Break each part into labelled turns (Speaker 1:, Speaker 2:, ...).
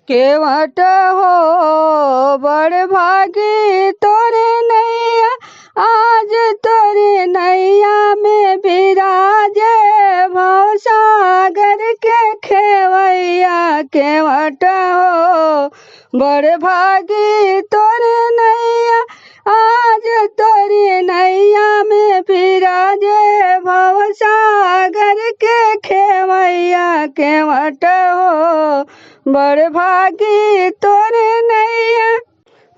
Speaker 1: केवट हो बड़ भागी तोरे नैया, आज तोरे नैया में बिराजे भवसागर के खेवैया। केवट हो बड़ भागी तोरे नैया, आज तोरे नैया में बिराजे भवसागर के खेवैया। केवट हो बड़ भागी तोरे नैया,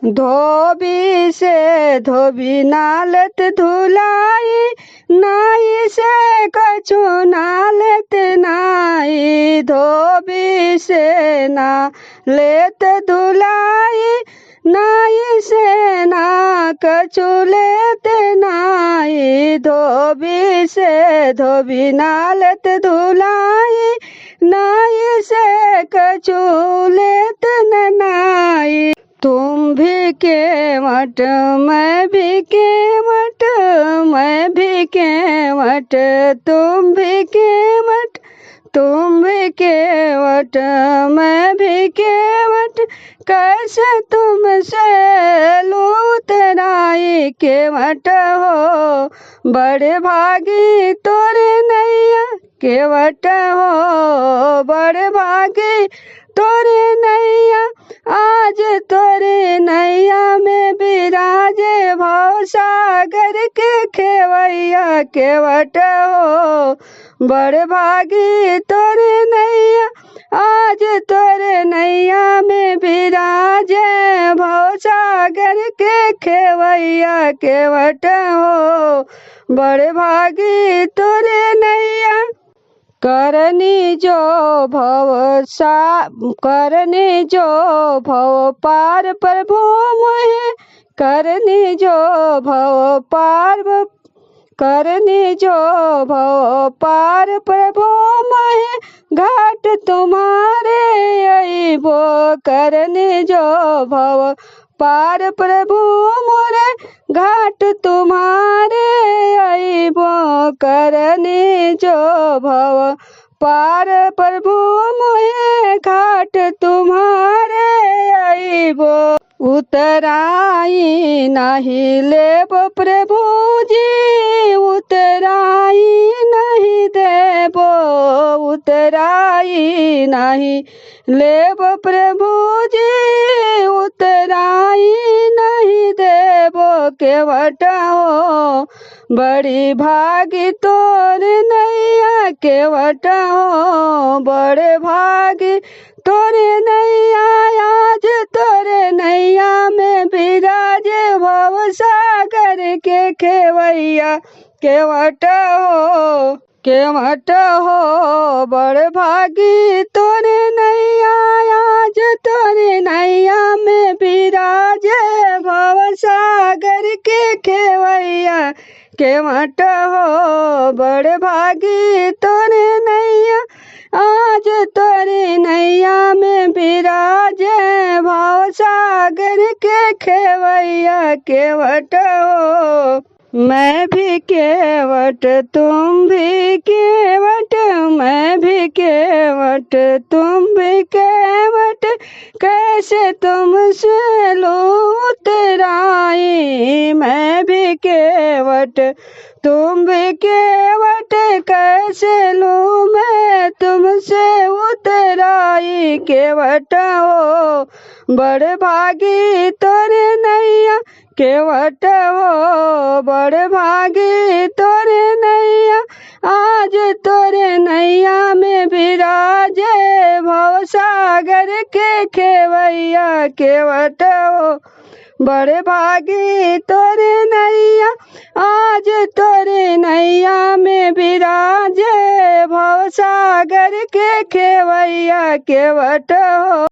Speaker 1: धोबी से धोबी नालत धुलाई, नाई से कछु नालत नाई। धोबी से ना लेत धुलाई, नाई से ना कछु लेत नाई। धोबी से धोबी नालत धुलाई, नाई से कछु लेत नाई। तुम भी केवट मैं भी केवट, मैं भी केवट तुम भी केवट, तुम भी केवट मैं भी केवट, कैसे तुमसे लूतराई। केवट हो बड़े भागी तोरे नैया, केवट हो बड़े भागी तोरे नैया, आज तोरे नैया में बिराजे भवसागर के खेवैया। केवट हो बड़ भागी तोरे नैया, आज तोरे नैया में बिराजे भवसागर के खेवैया। केवट हो बड़ भागी तोरे नैया, करनी जो भव करनी जो भव पार प्रभु मोहे, करनी जो भव पार, करनी जो भव पार प्रभु मोहे, घाट तुम्हारे अइबो। करनी जो भव पार प्रभु मोरे, घाट तुम्हारे अइबो। करनी जो भव पार प्रभु मोहे, घाट तुम्हारे अइबो। उतराई नहीं लेब प्रभु जी, उतराई नहीं देबो। उतराई नहीं लेब प्रभु जी, उतराई नहीं देबो। केवट हो बड़ी भागी तोरे नैया, केवट हो बड़े भागी तोरे नैया, आज तोरे नैया में बिराजे भवसागर के खेवैया। केवट हो केवट हो बड़ भागी तोरे नैया, आज तोरे नैया में बिराजे भवसागर के खेवैया। केवट हो बड़ भागी तोरे नैया, आज तोरे नैया में बिराजे भवसागर के खेवैया। केवट हो मैं भी केवट तुम भी केवट, मैं भी केवट तुम भी केवट, कैसे तुमसे लूतराई। मैं भी केवट तुम भी केवट, कैसे लूँ मैं तुमसे उतराई। केवट हो बड़ भागी तोरे नैया, केवट हो बड़ भागी तोरे नैया, आज तोरे नैया में बिराजे भवसागर के खेवैया। केवट हो बड़ भागी तोरे नैया, आज तोरे नैया में बिराजे भवसागर के खेवैया। केवट हो